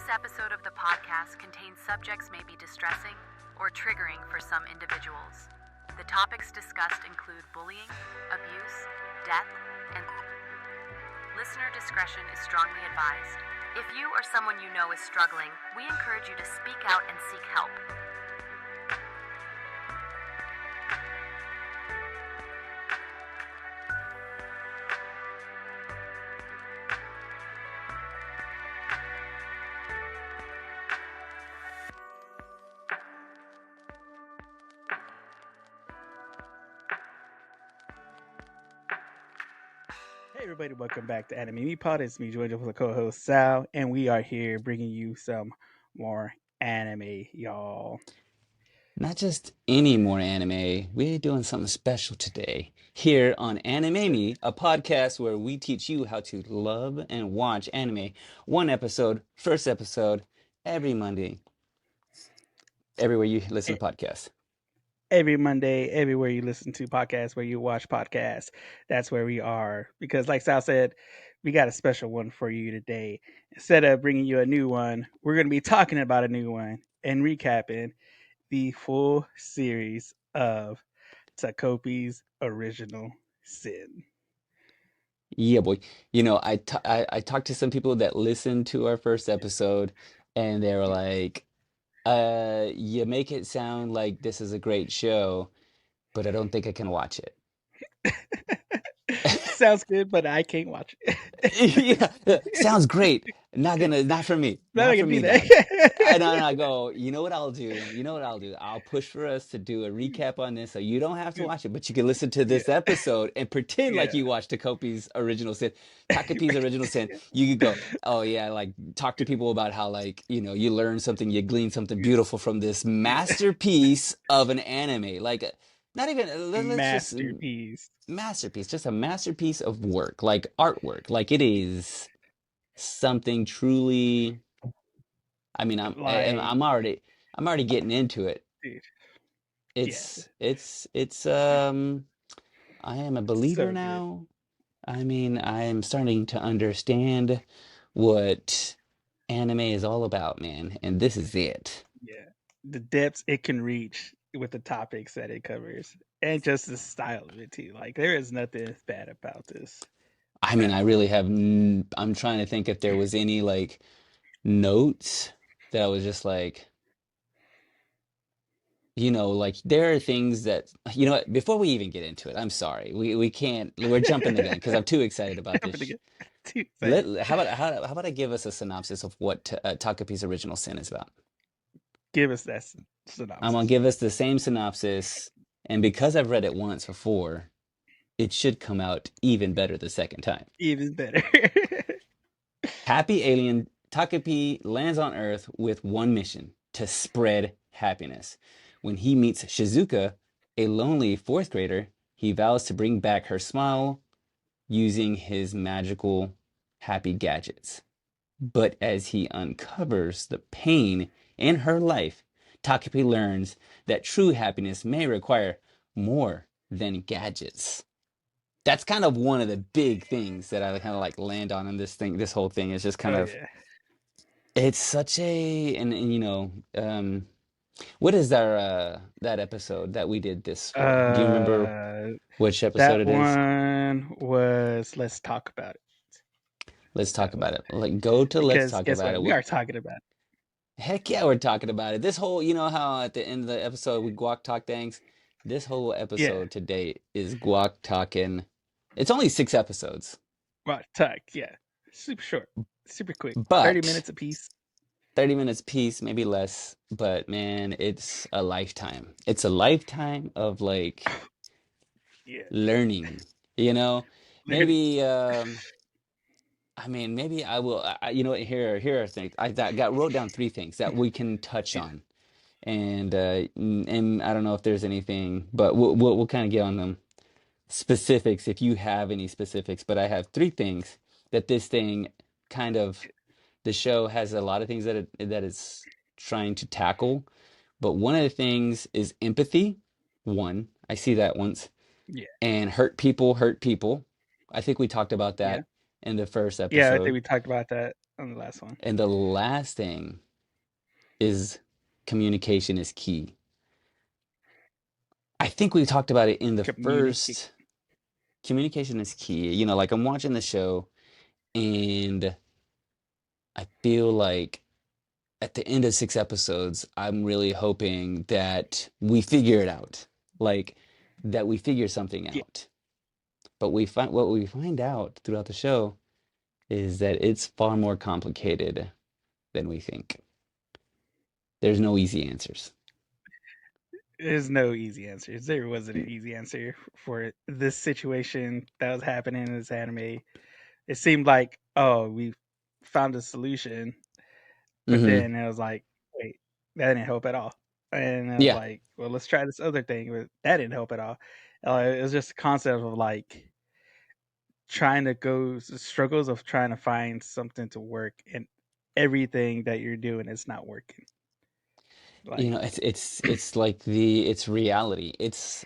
episode of the podcast contains subjects may be distressing or triggering for some individuals. The topics discussed include bullying, abuse, death, and listener discretion is strongly advised. If you or someone you know is struggling, we encourage you to speak out and seek help. Hey everybody, welcome back to Anime Me Pod. It's me, Georgia, with the co-host Sal, and we are here bringing you some more anime, y'all. Not just any more anime, we're doing something special today. Here on Anime Me, a podcast where we teach you how to love and watch anime. One episode, first episode, every Monday, everywhere you listen to podcasts. Every Monday, everywhere you listen to podcasts, where you watch podcasts, that's where we are. Because like Sal said, we got a special one for you today. Instead of bringing you a new one, we're going to be talking about a new one and recapping the full series of Takpoi's Original Sin. Yeah, boy. You know, I talked to some people that listened to our first episode, and they were like, you make it sound like this is a great show, but I don't think I can watch it. Sounds good, but I can't watch it. Yeah, sounds great. Not for me. Not Not gonna for be me, that. dog. And I go, you know what I'll do? I'll push for us to do a recap on this so you don't have to watch it, but you can listen to this episode and pretend like Yeah. you watched Takpei's Original Sin. Takpei's Original Sin. You could go, oh yeah, like talk to people about how you learn something, you glean something beautiful from this masterpiece of an anime. Like not even let's just Masterpiece. just a masterpiece of work, like artwork. Like it is something truly. I mean, Like, I'm already getting into it. dude, It's I am a believer so good. now. I mean, I am starting to understand what anime is all about, man, and this is it. Yeah, the depths it can reach with the topics that it covers, and just the style of it too. Like, there is nothing bad about this I mean, at I all. really have I'm trying to think if there was any like notes that I was just like, like there are things that, what, before we even get into it, I'm sorry. We can't, we're jumping the gun because I'm too excited about Jumping this. again. Too excited. How about I give us a synopsis of what Takapei's Original Sin is about? Give us that I'm gonna synopsis. give us the same synopsis, and because I've read it once before, it should come out even better the second time. Even better. Happy alien Takapei lands on Earth with one mission: to spread happiness. When he meets Shizuka, a lonely fourth grader, he vows to bring back her smile using his magical happy gadgets. But as he uncovers the pain in her life, Takapei learns that true happiness may require more than gadgets. That's kind of one of the big things that I kind of like land on in this whole thing is just kind Oh of, yeah. it's such a, what is that episode that we did this for? Do you remember which episode That it is? one was Let's Talk About It. Let's That talk was about it. Like, go to Let's because Talk guess About what? It. We are talking about it. Heck yeah, we're talking about it. This whole, you know how at the end of the episode we guac talk things? This whole Yeah. episode to date is guac talking. It's only 6 episodes, Well, talk. Yeah. Super short. Super quick. 30 but minutes apiece. 30 minutes piece, maybe less. But man, it's a lifetime. It's a lifetime of like Yeah. learning, you know? Literally. Maybe I mean, maybe I will. Here are things wrote down 3 things that we can touch Yeah. on, and I don't know if there's anything, but we'll kind of get on them specifics if you have any specifics. But I have 3 things that this thing kind of the show has a lot of things that it's trying to tackle, but one of the things is empathy. One, I see that once, Yeah. and hurt people. I think we talked about Yeah. that in the first Yeah, I think episode. we talked about that. on the last one. And the last thing is communication is key. I think we talked about it in the Communicate. first. Communication is key. You know, like I'm watching the show and I feel like at the end of 6 episodes, I'm really hoping that we figure it out. Like that we figure something Yeah, out. But what we find out throughout the show is that it's far more complicated than we think. There's no easy answers. there's no easy answers. There wasn't an easy answer for this situation that was happening in this anime. It seemed like, oh, we found a solution, but Hmm. then it was like, wait, that didn't help at all. And I was Yeah, like, well, let's try this other thing, but that didn't help at all. It was just a concept of like trying to go struggles of trying to find something to work, and everything that you're doing is not working. you Like, know, it's like it's reality. It's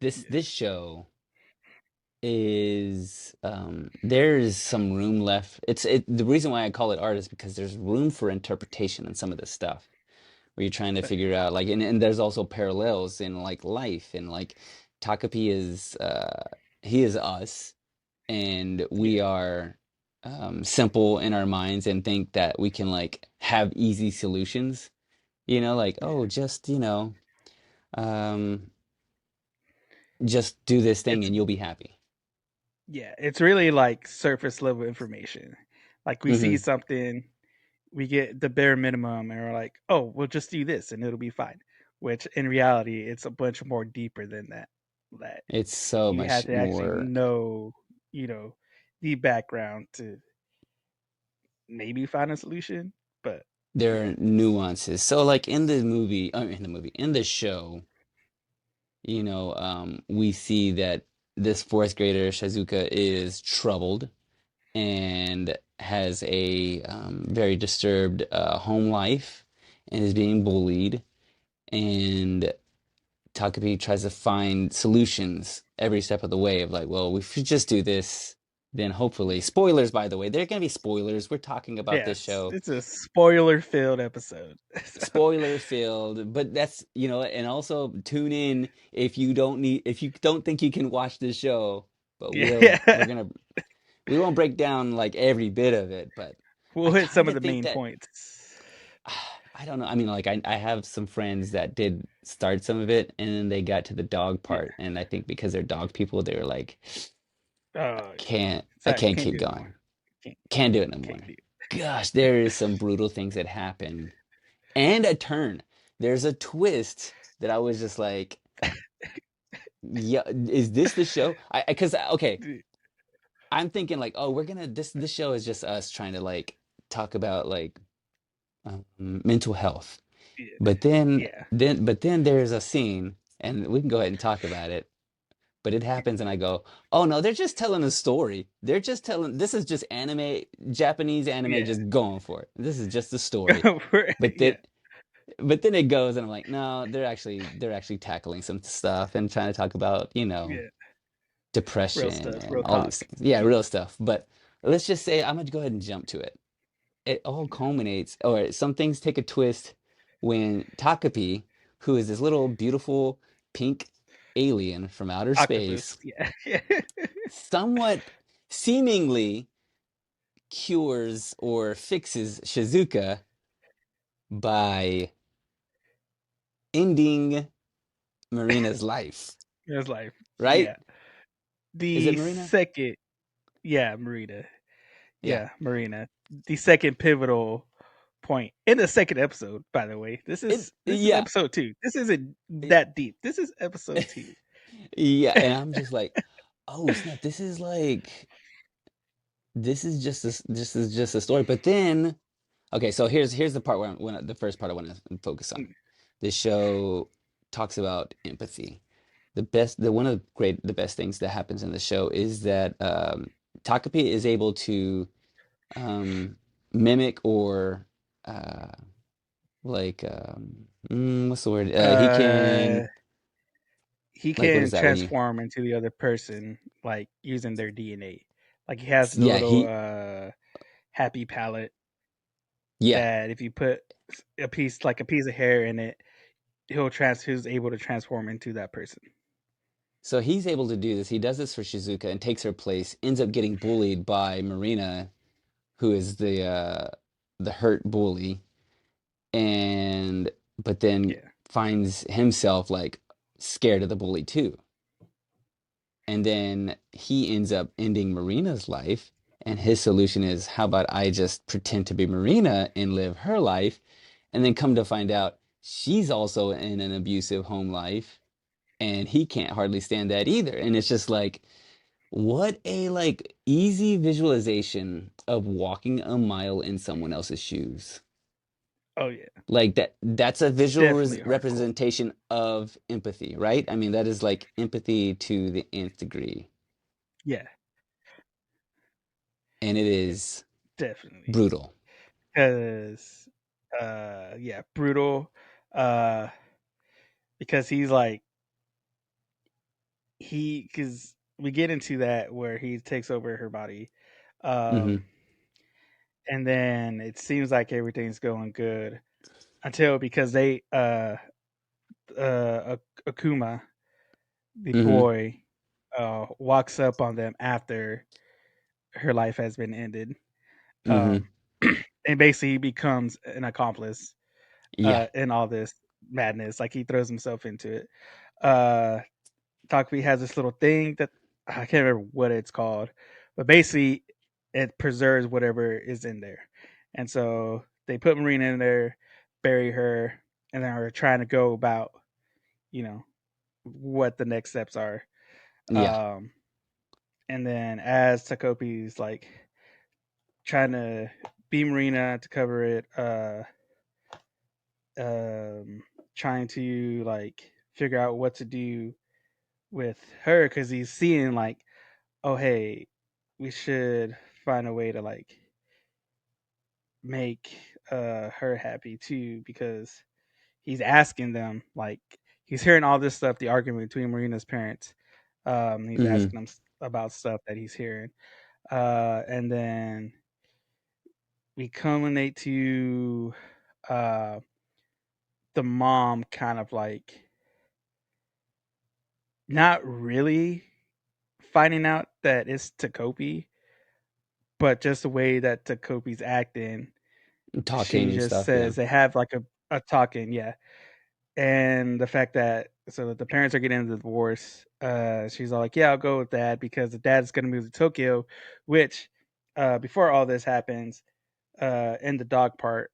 this yeah, this show is there's some room left. The reason why I call it art is because there's room for interpretation in some of this stuff where you're trying to so, figure out like and there's also parallels in like life and like Takapi is he is us and we yeah, are simple in our minds and think that we can like have easy solutions, you know, like yeah. oh just you know um just do this thing It's and you'll be happy. yeah, it's really like surface level information. Like we see Hmm. something, we get the bare minimum, and we're like, oh, we'll just do this, and it'll be fine. Which in reality, it's a bunch more deeper than that. That It's so you had much to actually more. know, the background to maybe find a solution. But There yeah, are nuances. So like in the movie, in the show, you know, we see that this fourth grader Shizuka is troubled and has a very disturbed home life and is being bullied. And Takapi tries to find solutions every step of the way of like, well, if we just do this, then hopefully, spoilers, by the way, there are going to be spoilers. We're talking about this yes, show. it's a spoiler filled episode. So, Spoiler filled, but that's, you know, and also tune in if you don't think you can watch this show, but yeah, we won't break down like every bit of it, but we'll I hit some kind of of the think main that points. I don't know. I mean, like I have some friends that did start some of it and then they got to the dog Yeah. part, and I think because they're dog people, they were like, Yeah. I Sorry, can't can't keep do it no more. going. Can't Can't do it no more. can't do Gosh, there is some brutal things that happen and a turn. There's a twist that I was just like, yeah, is this the show? Because okay, it. I'm thinking like, oh, we're gonna this show is just us trying to like talk about like mental health. Yeah. But then Yeah. then there's a scene, and we can go ahead and talk about it. But it happens, and I go, oh no, they're just telling a story. They're just telling. This is just anime, Japanese anime, Yeah. just going for it. This is just a story. But then Yeah. but then it goes, and I'm like, no, they're actually tackling some stuff and trying to talk about, you know, Yeah. Real depression stuff, and real all talk. these things. Yeah, Yeah. real stuff. But let's just say I'm gonna go ahead and jump to it. It all culminates, or some things take a twist when Takapi, who is this little beautiful pink alien from outer Octopus. space, Yeah. Yeah. somewhat seemingly cures or fixes Shizuka by ending Marina's life, It's like, right? yeah. Is it The Marina? second, yeah, Marina. Yeah. Yeah, Marina. The second pivotal point in the second episode, by the way. This is Yeah. episode 2. This isn't that deep. This is episode 2. Yeah, and I'm just like, oh snap, this is just a story. But then, okay, so here's the part where the first part I want to focus on. The show talks about empathy. The best things that happens in the show is that Takapi is able to um, mimic or uh, what's the word? He can Uh he like what can is that when you transform into the other person like using their DNA. Like he has the yeah little he happy palette Yeah. that if you put a piece of hair in it, he's able to transform into that person. So he's able to do this. He does this for Shizuka and takes her place, ends up getting bullied by Marina, who is the hurt bully, and but then Yeah. finds himself like scared of the bully too. And then he ends up ending Marina's life, and his solution is, how about I just pretend to be Marina and live her life, and then come to find out she's also in an abusive home life, and he can't hardly stand that either. And it's just like, what a like easy visualization of walking a mile in someone else's shoes. Oh yeah. Like that's a visual Definitely hardcore. representation of empathy, right? I mean, that is like empathy to the nth degree. Yeah. And it Yeah. is Definitely. brutal. Because yeah, brutal. Uh because he's like he because we get into that where he takes over her body. Hmm. Um and then it seems like everything's going good until because they Akuma, the Hmm. boy, walks up on them after her life has been ended. Hmm. Um and basically he becomes an accomplice Yeah. in all this madness. Like he throws himself into it. Uh Takpoi has this little thing that I can't remember what it's called, but basically it preserves whatever is in there. And so they put Marina in there, bury her, and then are trying to go about, you know, what the next steps are. Yeah. Um, and then as Takopi's like trying to be Marina to cover it, um, trying to like figure out what to do with her because he's seeing like, oh hey, we should find a way to like make her happy too because he's asking them like he's hearing all this stuff, the argument between Marina's parents. He's Hmm. asking them about stuff that he's hearing, and then we culminate to uh, the mom kind of like not really finding out that it's Takopi, but just the way that Takopi's acting, Talking she and just stuff. Yeah. says they have like a talking, yeah. And the fact that so the parents are getting into the divorce, she's all like, "Yeah, I'll go with that because the dad's gonna move to Tokyo," which before all this happens, in the dog part,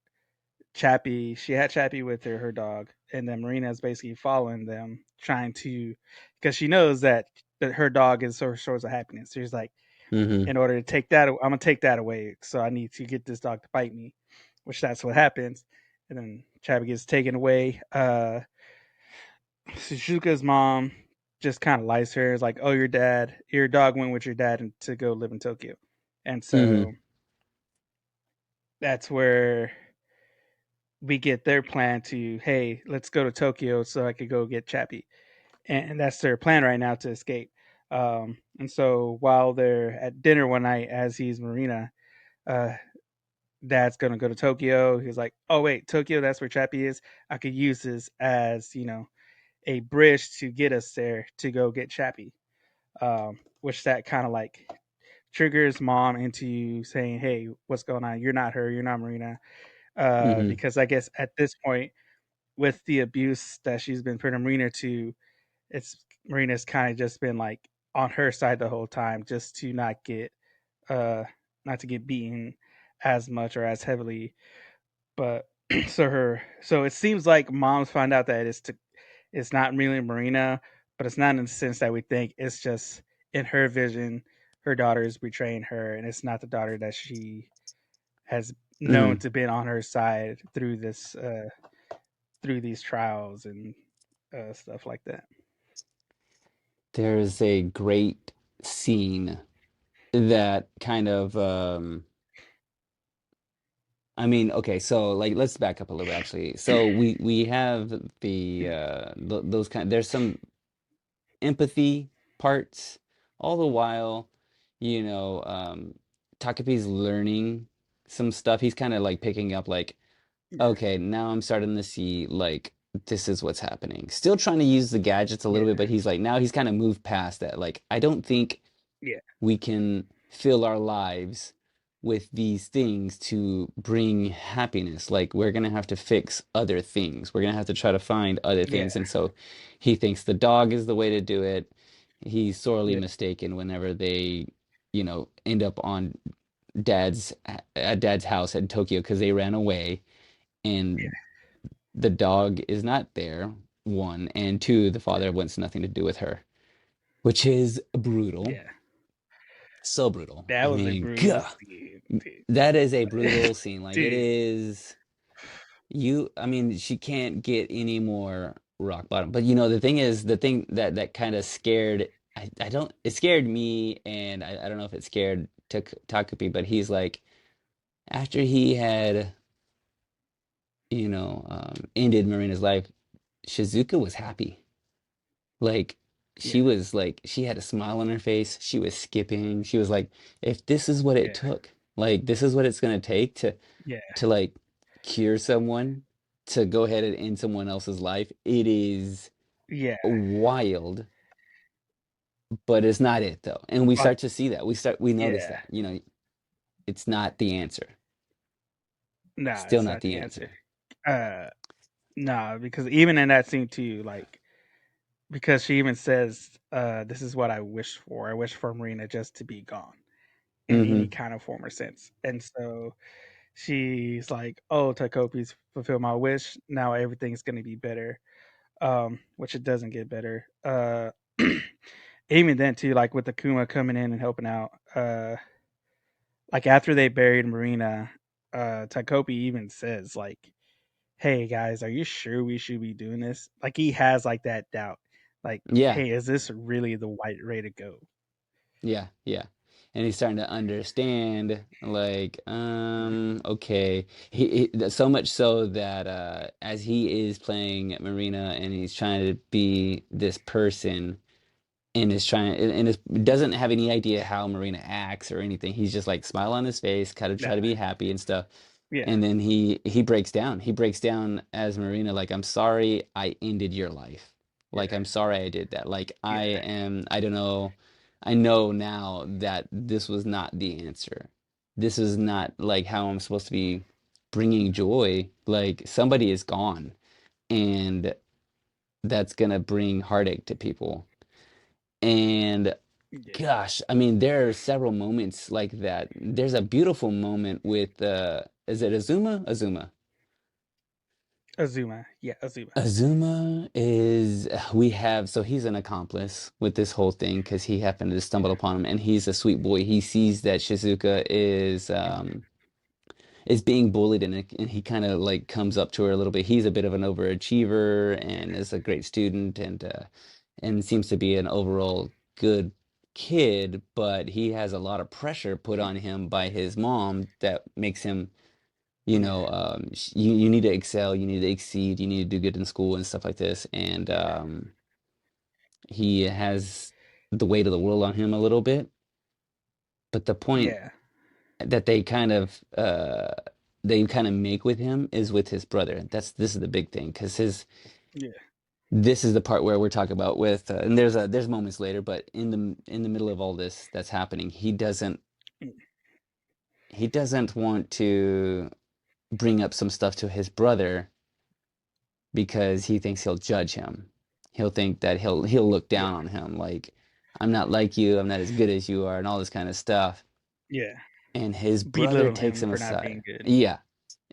Chappie, she had Chappie with her dog, and then Marina's basically following them, trying to because she knows that her dog is her source of happiness. She's like, Hmm. in order to take that, I'm gonna take that away. So I need to get this dog to bite me, which that's what happens. And then Chappie gets taken away. Suzuka's mom just kind of lies to her. Is like, "Oh, your dog went with your dad to go live in Tokyo," and Hmm. so that's where we get their plan to, "Hey, let's go to Tokyo so I could go get Chappie," and that's their plan right now to escape. And so while they're at dinner one night, as he's Marina, uh, Dad's gonna go to Tokyo. He's like, "Oh wait, Tokyo, that's where Chappie is. I could use this as a bridge to get us there to go get Chappie." Which that kind of like triggers mom into saying, "Hey, what's going on? You're not her. You're not Marina." Hmm. Because I guess at this point, with the abuse that she's been putting Marina to, it's Marina's kind of just been like on her side the whole time, just to uh, not to get beaten as much or as heavily. But so it seems like moms find out that it's not really Marina, but it's not in the sense that we think. It's just in her vision, her daughter is betraying her, and it's not the daughter that she has known Hmm. to been on her side through these trials and stuff like that. There's a great scene that kind of I mean, okay, so like let's back up a little bit actually. So we have the those kind there's some empathy parts all the while, you know, Takapi's learning. some stuff. He's kind of like picking up like, Yeah. okay, now I'm starting to see like this is what's happening. Still trying to use the gadgets a little bit, Yeah. but he's like now he's kind of moved past that. Like I don't think Yeah. we can fill our lives with these things to bring happiness. Like we're gonna have to fix other things. We're gonna have to try to find other Yeah. things. And so he thinks the dog is the way to do it. He's sorely Yeah. mistaken whenever they, end up on dad's house in Tokyo because they ran away Yeah. and the dog is not there, one, and two, the father wants nothing to do with her, which is brutal. Yeah. So brutal. That I was a mean, brutal gah, scene, dude. that is a brutal scene. Like it Dude. is I mean, she can't get any more rock bottom. But the thing is, the thing that kind of scared I don't it scared me and I don't know if it scared Takupi, but he's like after he had, ended Marina's life, Shizuka was happy. Like she Yeah. was like she had a smile on her face. She was skipping. She was like, if this is what it Yeah. took, like this is what it's gonna take Yeah. to like cure someone, to go ahead and end someone else's life, it is Yeah. wild, but it's not it though. And we Like, start to see that. We notice yeah. that, it's not the answer. Nah, Still it's not not the the answer. answer. Nah, because even in that scene too, like, because she even says, "This is what I wish for. I wish for Marina just to be gone in any Mm-hmm. kind of form or sense." And so she's like, "Oh, Takopi's fulfilled my wish. Now everything's gonna be better." Which it doesn't get better. Even then too, like with the Kuma coming in and helping out. Like after they buried Marina, Takopi even says like, "Hey guys, are you sure we should be doing this?" Like he has like that doubt. Like, Yeah. "Hey, is this really the right way to go?" Yeah, yeah. And he's starting to understand, like, Yeah. okay. So much so that as he is playing Marina and he's trying to be this person and is trying and doesn't have any idea how Marina acts or anything. He's just like smile on his face, kind of Yeah. try to be happy and stuff. Yeah. And then he breaks down. He breaks down as Marina, like, I'm sorry I ended your life. Like, Yeah. I'm sorry I did that. Like, Yeah. I don't know. I know now that this was not the answer. This is not like how I'm supposed to be bringing joy. Like, somebody is gone, and that's gonna bring heartache to people. And Yeah. gosh, I mean, there are several moments like that. There's a beautiful moment with is it Azuma? Azuma. Azuma. Yeah, Azuma. Azuma is we have so he's an accomplice with this whole thing because he happened to stumble upon him and he's a sweet boy. He sees that Shizuka is being bullied and he kind of like comes up to her a little bit. He's a bit of an overachiever and is a great student and seems to be an overall good kid, but he has a lot of pressure put on him by his mom that makes him, Yeah. you need to excel, you need to exceed, you need to do good in school and stuff like this. And he has the weight of the world on him a little bit. But the point Yeah. that they kind of make with him is with his brother. This is the big thing because his Yeah. this is the part where we're talking about with and there's moments later, but in the middle of all this that's happening, Yeah. he doesn't want to bring up some stuff to his brother because he thinks he'll judge him. He'll think that he'll look Yeah. down on him like I'm not like you, I'm not as good as you are, and all this kind of stuff. Yeah. And his brother Belittle takes him him for not being aside. good. Yeah.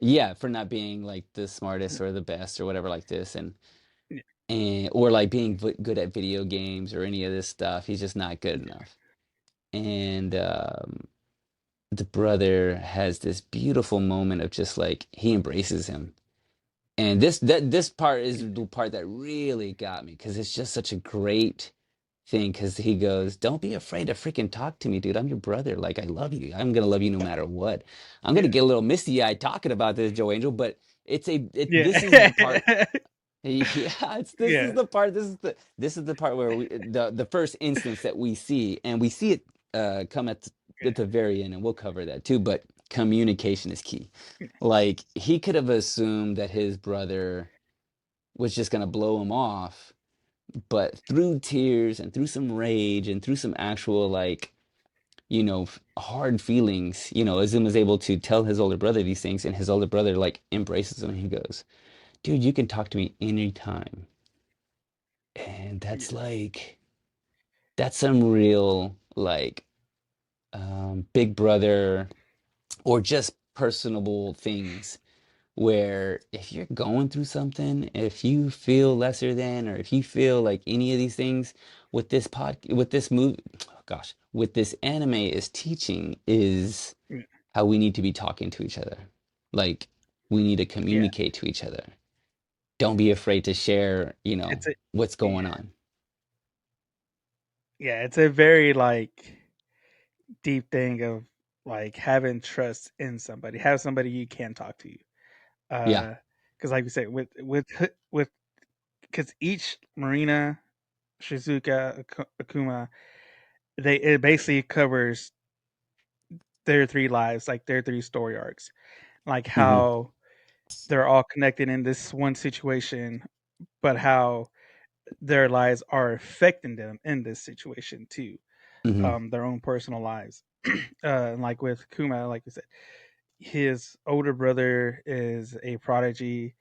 Yeah, for not being like the smartest or the best or whatever like this Yeah. and or like being good at video games or any of this stuff. He's just not good enough. And the brother has this beautiful moment of just like he embraces him. And this part is the part that really got me because it's just such a great thing because he goes, "Don't be afraid to freaking talk to me, dude. I'm your brother. Like I love you. I'm gonna love you no matter what." I'm gonna Yeah. get a little misty-eyed talking about this, Joe Angel, but this is the part. Yeah. Yeah, this is Yeah. the part. This is the part where the first instance that we see, and we see it come at the very end, and we'll cover that too. But communication is key. Like he could have assumed that his brother was just gonna blow him off, but through tears and through some rage and through some actual like, hard feelings, Azum was able to tell his older brother these things, and his older brother like embraces him and he goes, "Dude, you can talk to me anytime." And Yeah. that's some real like big brother or just personable things where if you're going through something, if you feel lesser than, or if you feel like any of these things, with this movie, oh gosh, with this anime is teaching is Yeah. how we need to be talking to each other. Like we need to Yeah. communicate to each other. Don't be afraid to share, It's a what's yeah. going on. Yeah, it's a very like deep thing of like having trust in somebody, have somebody you can talk to. Yeah. Because like we said, with because each Marina, Shizuka, Akuma, it basically covers their three lives, like their three story arcs, like Hmm. how they're all connected in this one situation, but how their lives are affecting them in this situation too, Hmm. their own personal lives. And like with Kuma, like I said, his older brother is a prodigy,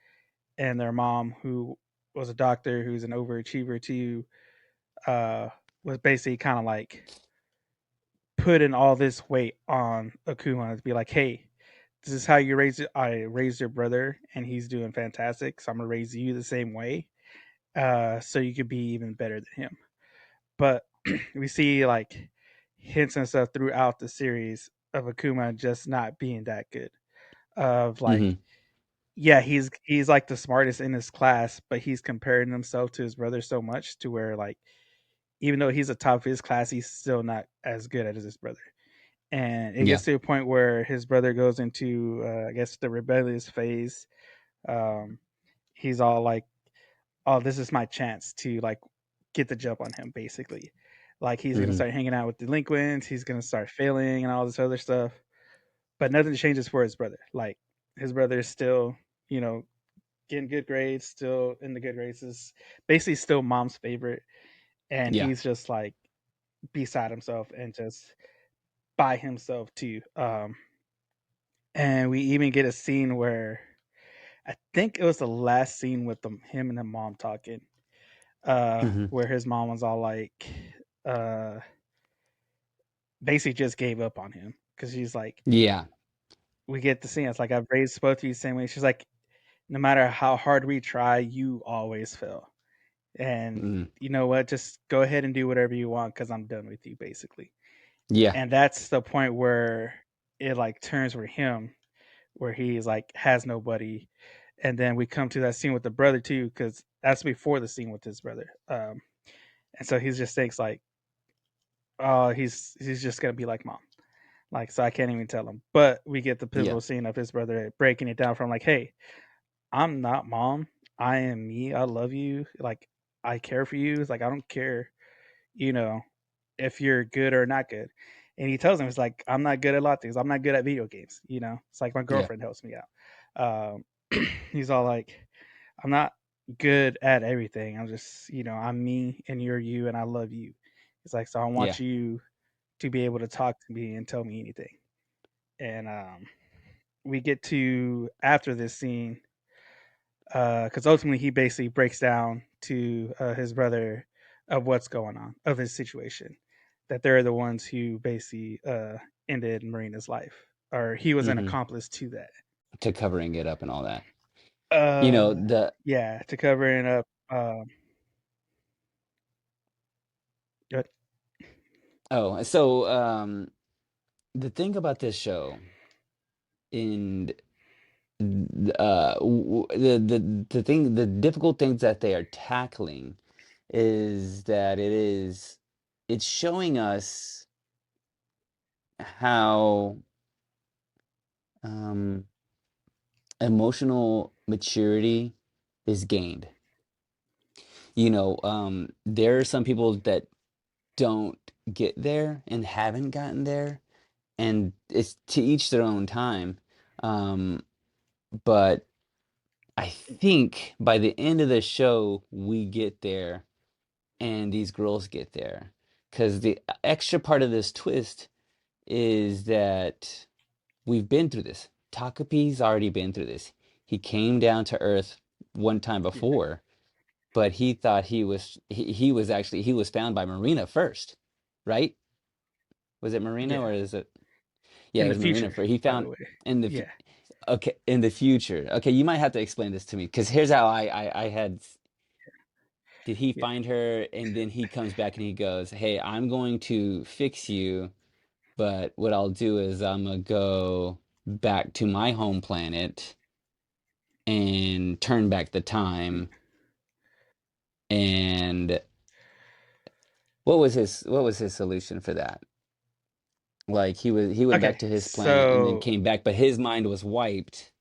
and their mom, who was a doctor, who's an overachiever too, uh, was basically kind of like putting all this weight on Akuma to be like, hey, this is how you raise it. I raised your brother, and he's doing fantastic. So I'm gonna raise you the same way, so you could be even better than him. But we see like hints and stuff throughout the series of Akuma just not being that good. Of like, Hmm. yeah, he's like the smartest in his class, but he's comparing himself to his brother so much to where like even though he's a top of his class, he's still not as good as his brother. And it Yeah. gets to a point where his brother goes into, I guess, the rebellious phase. Um, he's all like, "Oh, this is my chance to like get the jump on him." Basically, like he's gonna Hmm. start hanging out with delinquents. He's gonna start failing and all this other stuff. But nothing changes for his brother. Like his brother is still, you know, getting good grades, still in the good races, basically still mom's favorite, and Yeah. he's just like beside himself and just by himself too. And we even get a scene where I think it was the last scene with him and the mom talking, Hmm. where his mom was all like, uh, basically just gave up on him because she's like, Yeah. we get the scene. It's like I've raised both of you the same way. She's like, no matter how hard we try, you always fail. And Hmm. you know what? Just go ahead and do whatever you want because I'm done with you, basically. Yeah. And that's the point where it like turns for him, where he's like has nobody. And then we come to that scene with the brother too, because that's before the scene with his brother. And so he just thinks like, oh, he's just gonna be like mom. Like, so I can't even tell him. But we get the Yeah. pivotal scene of his brother breaking it down from like, hey, I'm not mom. I am me. I love you. Like, I care for you. It's like I don't care, you know, if you're good or not good. And he tells him, it's like, I'm not good at a lot of things. I'm not good at video games. You know, it's like my Yeah. girlfriend helps me out. He's all like, I'm not good at everything. I'm just, I'm me and you're you and I love you. It's like, so I Yeah. want you to be able to talk to me and tell me anything. And we get to after this scene, because ultimately he basically breaks down to his brother of what's going on, of his situation, that they're the ones who basically ended Marina's life, or he was an Hmm. accomplice to that. To covering it up and all that. You Uh, know, the yeah, to covering up. Good. oh, so the thing about this show in the difficult things that they are tackling is that it's showing us how um emotional maturity is gained. There are some people that don't get there and haven't gotten there, and it's to each their own time. Um, but I think by the end of the show, we get there and these girls get there. Because the extra part of this twist is that we've been through this. Takapi's already been through this. He came down to Earth one time Yeah, before, but he thought he was actually he was found by Marina first, right? Was it Marina yeah. or is it? Yeah, In it the was Marina future, first. He by the found way. in the Yeah, okay in the future. Okay, you might have to explain this to me because here's how I had. Did he yeah. find her and then he comes back and he goes, "Hey, I'm going to fix you, but what I'll do is I'm gonna go back to my home planet and turn back the time." And what was his solution for that? Like he went back Okay, to his planet and then so came back, but his mind was wiped.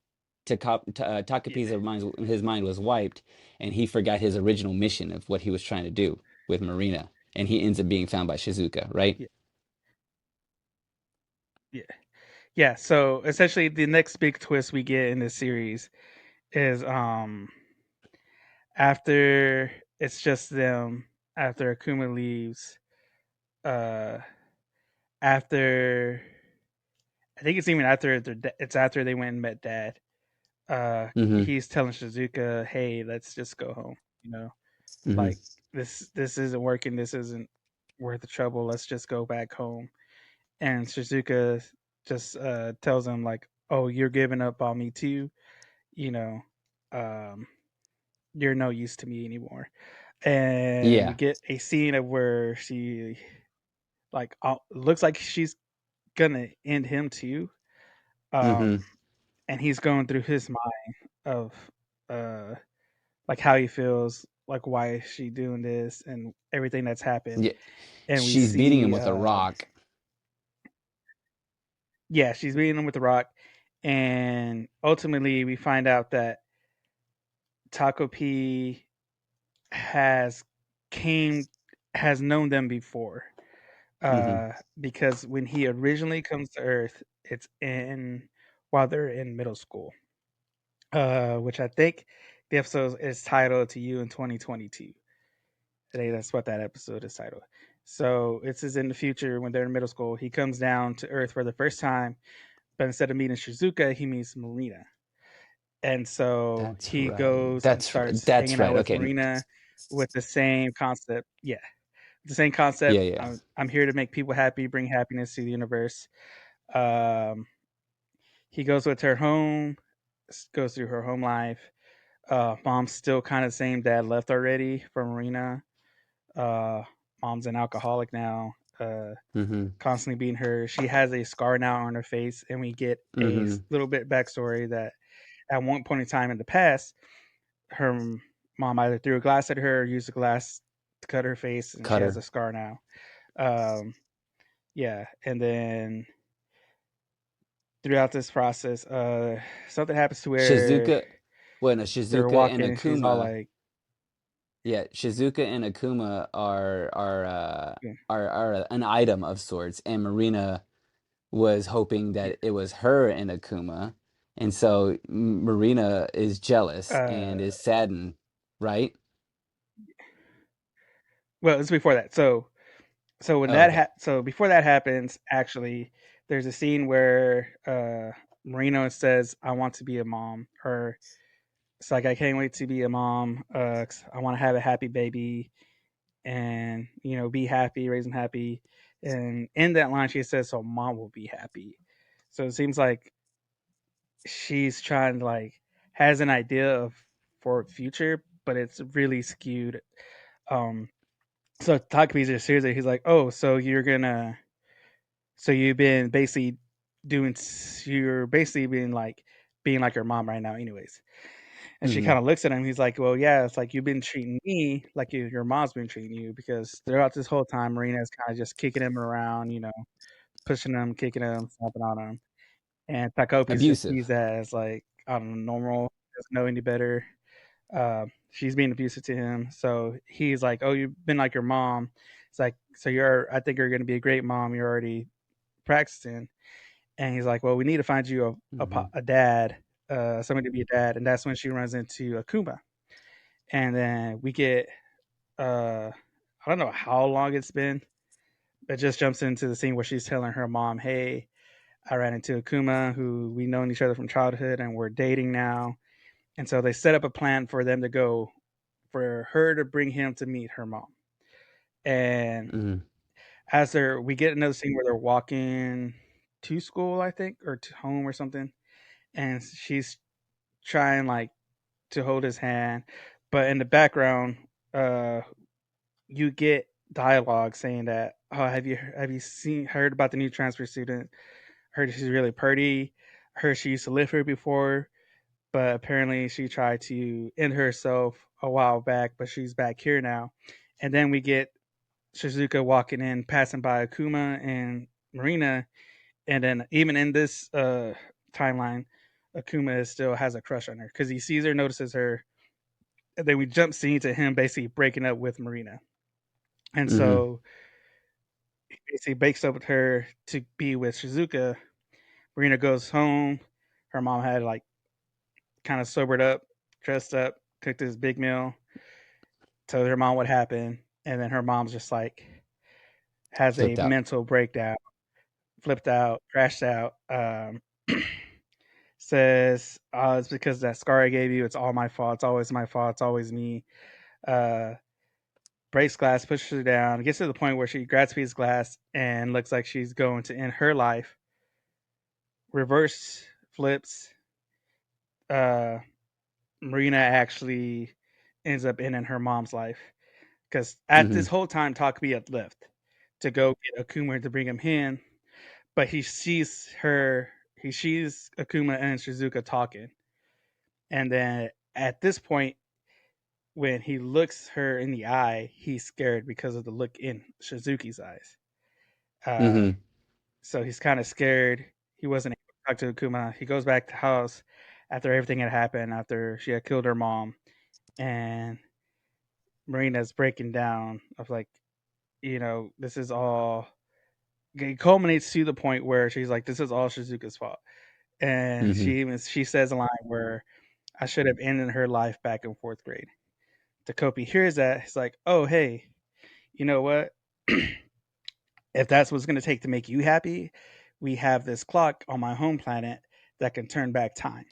yeah, Takapi's mind, his mind was wiped, and he forgot his original mission of what he was trying to do with Marina, and he ends up being found by Shizuka, right? yeah, yeah, yeah. So essentially, the next big twist we get in this series is after it's just them after Akuma leaves. Uh, after I think it's even after it's after they went and met Dad. Mm-hmm. He's telling Shizuka, "Hey, let's just go home. You know, Mm-hmm. like this isn't working. This isn't worth the trouble. Let's just go back home." And Shizuka just tells him like, "Oh, you're giving up on me too. You know, um, you're no use to me anymore." And we Yeah. get a scene of where she like looks like she's gonna end him too. Mm-hmm. Um, and he's going through his mind of uh like how he feels, like why is she doing this and everything that's happened. Yeah. And we She's beating him see with a rock. yeah, she's beating him with the rock. And ultimately we find out that Taco P has came has known them before. Mm-hmm. Because when he originally comes to Earth, it's in while they're in middle school. Which I think the episode is titled "To You in 2022." Today, that's what that episode is titled. So it's is in the future when they're in middle school. He comes down to Earth for the first time, but instead of meeting Shizuka, he meets Marina. And so That's he right. goes and starts That's hanging out right. with Okay. Marina with the same concept. Yeah, the same concept. Yeah, yeah. I'm here to make people happy, bring happiness to the universe. Um, he goes with her home, goes through her home life. Mom's still kind of the same. Dad left already for Marina. Uh, Mom's an alcoholic now. Mm-hmm. Constantly beating her. She has a scar now on her face, and we get a Mm-hmm. little bit backstory that at one point in time in the past, her mom either threw a glass at her or used a glass to cut her face, and she has a Cutter. scar now. Um, yeah, and then throughout this process, something happens to where Shizuka, well, no, they're Shizuka and walking, and she's all Akuma. like, Yeah, Shizuka and Akuma yeah, are an item of sorts, and Marina was hoping yeah. that it was her and Akuma, and so Marina is jealous Uh, and is saddened, right? well, it's before that. So when Oh, okay. so before that happens, actually, there's a scene where Marino says, "I want to be a mom," or it's like, "I can't wait to be a mom. 'Cause I want to have a happy baby and be happy, raise them happy." And in that line, she says, "So mom will be happy." So it seems like she's trying to like has an idea of for future, but it's really skewed. Um, so Takapi's just seriously, he's like, "Oh, so you've been basically doing, you're basically being like your mom right now, anyways." And she Mm-hmm. kind of looks at him. He's like, "Well, yeah, it's like you've been treating me like your mom's been treating you because throughout this whole time, Marina's kind of just kicking him around, pushing him, kicking him, stomping on him." And Takopi's just Abusive. sees that as like, I don't know, normal, doesn't know any better. She's being abusive to him, so he's like, "Oh, you've been like your mom." It's like, so I think you're going to be a great mom. You're already practicing. And he's like, "Well, we need to find you Mm-hmm. a dad, somebody to be a dad." And that's when she runs into Akuma, and then we get I don't know how long it's been, but just jumps into the scene where she's telling her mom, "Hey, I ran into Akuma, who we known each other from childhood, and we're dating now." And so they set up a plan for them to go, for her to bring him to meet her mom. And Mm-hmm. we get another scene where they're walking to school, I think, or to home or something, and she's trying like to hold his hand, but in the background, uh, you get dialogue saying that, "Oh, have you seen heard about the new transfer student? Heard she's really pretty. Heard she used to live here before, but apparently she tried to end herself a while back, but she's back here now." And then we get Shizuka walking in, passing by Akuma and Marina, and then even in this timeline, Akuma still has a crush on her because he sees her, notices her, and then we jump scene to him basically breaking up with Marina. And Mm-hmm. so he basically breaks up with her to be with Shizuka. Marina goes home. Her mom had like kind of sobered up, dressed up, cooked this big meal, told her mom what happened, and then her mom's just like has a Flipped out. mental breakdown, flipped out, crashed out. Says, "Oh, it's because that scar I gave you. It's all my fault. It's always my fault. It's always me." Uh, Breaks glass, pushes her down, gets to the point where she grabs his glass and looks like she's going to end her life. Reverse flips. Uh, Marina actually ends up ending her mom's life because at Mm-hmm. this whole time, Takumi had left to go get Akuma to bring him in, but he sees Akuma and Shizuka talking, and then at this point, when he looks her in the eye, he's scared because of the look in Shizuki's eyes. Uh, Mm-hmm. so he's kind of scared. He wasn't able to talk to Akuma. He goes back to the house after everything had happened, after she had killed her mom, and Marina's breaking down of like, this is all. It culminates to the point where she's like, "This is all Shizuka's fault," and Mm-hmm. she says a line where, "I should have ended her life back in fourth grade." Takopi hears that. He's like, "Oh, hey, you know what? If that's what's going to take to make you happy, we have this clock on my home planet that can turn back time."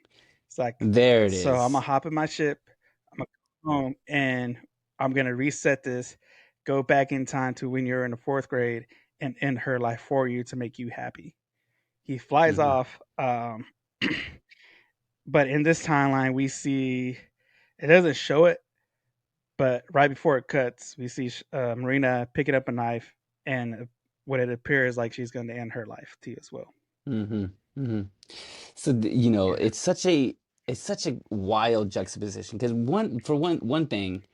It's like, There it so I'm gonna is. hop in my ship, I'm gonna go home, and I'm gonna reset this, go back in time to when you're in the fourth grade, and end her life for you to make you happy. He flies Mm-hmm. off, but in this timeline, we see it doesn't show it, but right before it cuts, we see Marina picking up a knife, and what it appears like she's going to end her life too as well. Mm-hmm. Mm-hmm. So you know, Yeah, it's such a wild juxtaposition because one thing,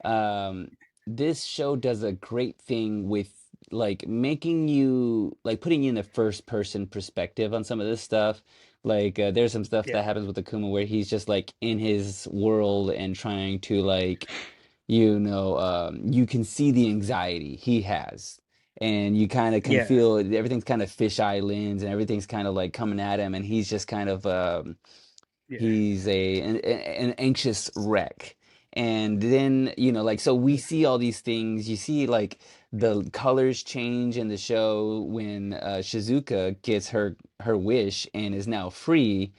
um, this show does a great thing with like making you like putting you in the first person perspective on some of this stuff. Like there's some stuff yeah, that happens with Akuma where he's just like in his world and trying to like you can see the anxiety he has. And you kind of can yeah, feel everything's kind of fisheye lens and everything's kind of like coming at him and he's just kind of yeah, he's an anxious wreck. And then, like so we yeah, see all these things. You see like the colors change in the show when Shizuka gets her wish and is now free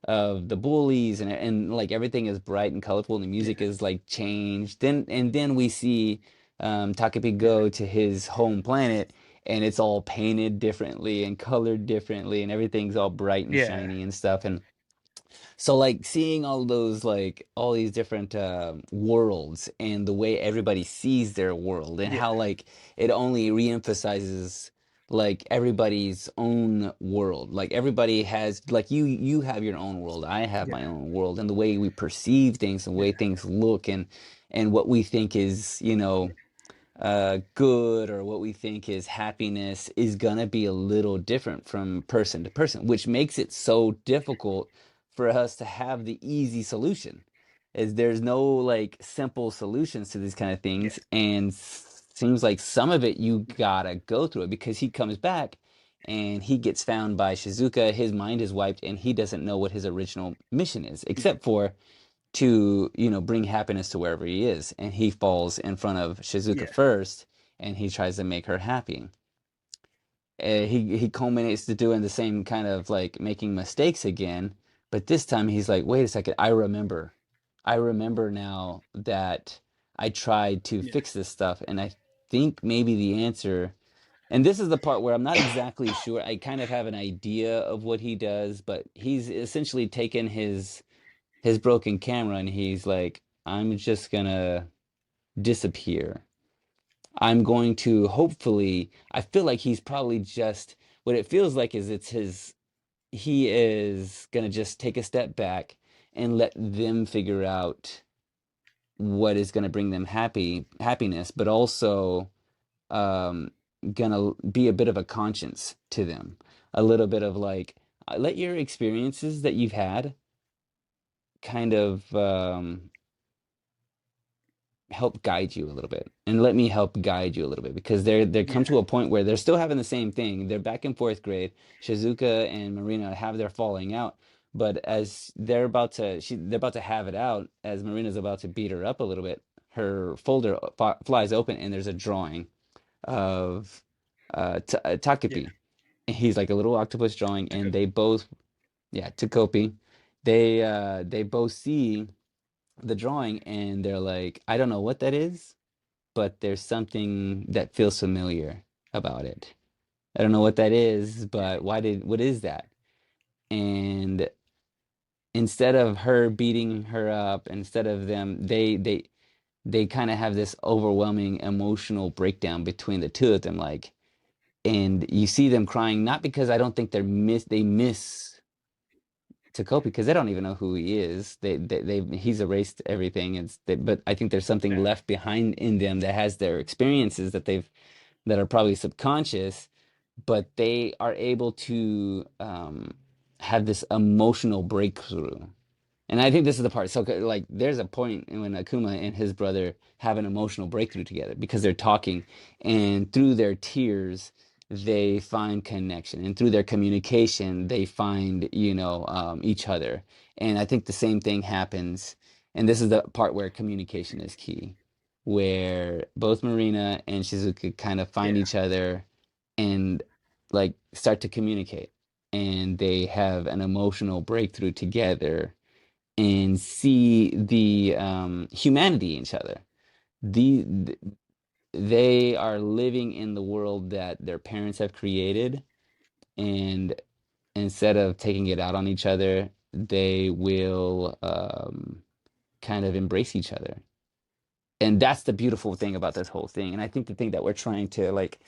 of the bullies and like everything is bright and colorful and the yeah, music is like changed. Then we see Takapi yeah, go to his home planet and it's all painted differently and colored differently and everything's all bright and yeah, shiny and stuff. And so like seeing all those like all these different worlds and the way everybody sees their world and yeah, how like it only reemphasizes like everybody's own world. Like everybody has like you have your own world. I have yeah, my own world and the way we perceive things and the way yeah, things look and what we think is, good or what we think is happiness is gonna be a little different from person to person, which makes it so difficult for us to have the easy solution. Is there's no like simple solutions to these kind of yeah, things, and seems like some of it you gotta go through it because he comes back and he gets found by Shizuka. His mind is wiped, and he doesn't know what his original mission is, except for to, bring happiness to wherever he is. And he falls in front of Shizuka Yeah. first, and he tries to make her happy. He culminates to doing the same kind of like making mistakes again, but this time he's like, wait a second, I remember now that I tried to Yeah. fix this stuff, and I think maybe the answer, and this is the part where I'm not exactly sure. I kind of have an idea of what he does, but he's essentially taken his broken camera and he's like, I'm just gonna disappear. I'm going to hopefully, I feel like he's probably just, what it feels like is he is going to just take a step back and let them figure out what is going to bring them happiness, but also um, gonna be a bit of a conscience to them. A little bit of like, let your experiences that you've had kind of help guide you a little bit, and let me help guide you a little bit, because they come Yeah. to a point where they're still having the same thing. They're back in fourth grade. Shizuka and Marina have their falling out, but as they're about to have it out, as Marina's about to beat her up a little bit, her folder flies open, and there's a drawing of Yeah. Takepi. He's like a little octopus drawing, and Takpoi. they both, yeah, Takopi, they both see the drawing, and they're like, I don't know what that is, but there's something that feels familiar about it. I don't know what that is, Yeah. but what is that? And instead of her beating her up, instead of them, they kind of have this overwhelming emotional breakdown between the two of them, like, and you see them crying, not because I don't think they miss Takopi, because they don't even know who he is. He's erased everything. But I think there's something Yeah. left behind in them that has their experiences that are probably subconscious, but they are able to have this emotional breakthrough. And I think this is the part. So, like, there's a point when Akuma and his brother have an emotional breakthrough together because they're talking, and through their tears, they find connection, and through their communication, they find, each other. And I think the same thing happens. And this is the part where communication is key, where both Marina and Shizuka kind of find Yeah. each other and like start to communicate, and they have an emotional breakthrough together and see the humanity in each other. The they are living in the world that their parents have created, and instead of taking it out on each other, they will kind of embrace each other. And that's the beautiful thing about this whole thing. And I think the thing that we're trying to like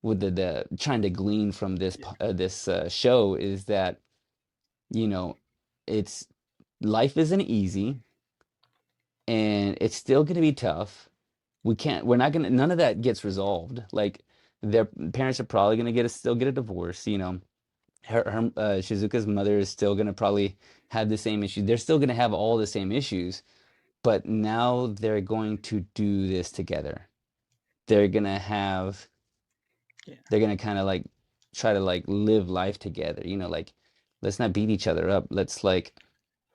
with the trying to glean from Yeah. this show is that, you know, it's life isn't easy, and it's still going to be tough. We're not going to, none of that gets resolved. Like, their parents are probably going to still get a divorce. Shizuka's mother is still going to probably have the same issue. They're still going to have all the same issues, but now they're going to do this together. They're going to have, Yeah. they're going to kind of like try to like live life together, like, let's not beat each other up. Let's like,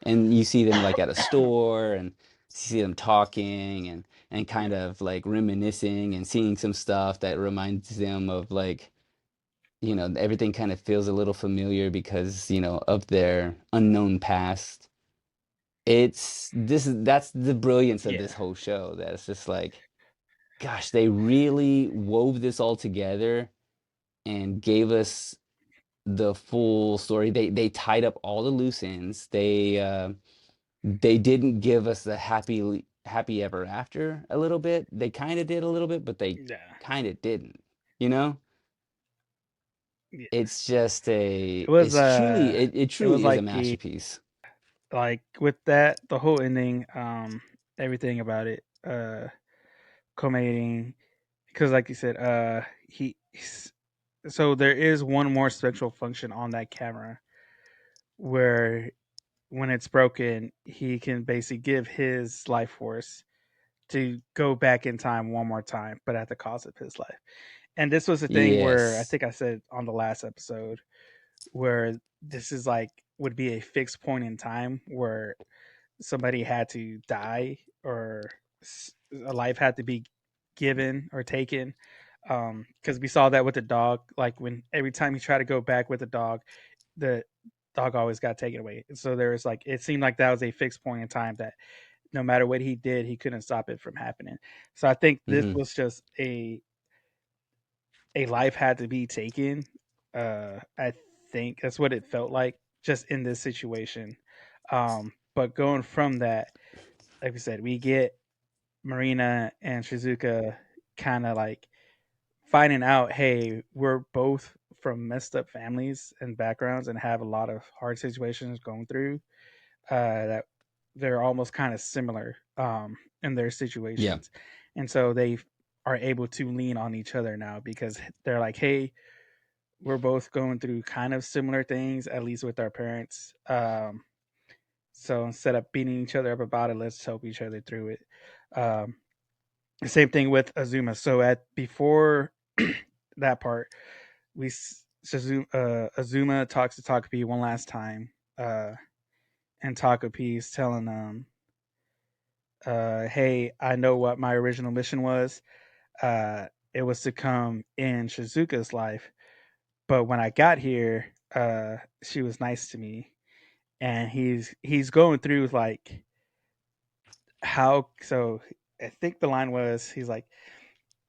and you see them like at a store, and you see them talking and kind Yeah. of like reminiscing and seeing some stuff that reminds them of like, everything kind of feels a little familiar because, of their unknown past. That's the brilliance of Yeah. this whole show. That it's just like, gosh, they really wove this all together and gave us the full story. They tied up all the loose ends. They didn't give us the happy ever after a little bit. They kind of did a little bit, but they Yeah. kind of didn't. You know? Yeah. It's just It was it it was truly is a like a masterpiece. like with that the whole ending, everything about it, culminating because like you said, so there is one more special function on that camera where when it's broken, he can basically give his life force to go back in time one more time, but at the cost of his life. And this was the thing where I Yes. think I said on the last episode where this is like would be a fixed point in time where somebody had to die or a life had to be given or taken. Because we saw that with the dog, like when every time he tried to go back with the dog, the dog always got taken away. So there was like it seemed like that was a fixed point in time that no matter what he did, he couldn't stop it from happening. So I think this Hmm. was just a life had to be taken. I think that's what it felt like just in this situation. But going from that, like we said, we get Marina and Shizuka kind of like finding out, hey, we're both from messed up families and backgrounds and have a lot of hard situations going through. That they're almost kind of similar in their Yeah. situations, and so they are able to lean on each other now because they're like, hey, we're both going through kind of similar things, at least with our parents. So instead of beating each other up about it, let's help each other through it. Um, Same thing with Azuma. So at before that part, Azuma talks to Takapi one last time, uh, and Takapi is telling them, "Hey, I know what my original mission was. It was to come in Shizuka's life, but when I got here, she was nice to me." And he's going through like how so. I think the line was he's like,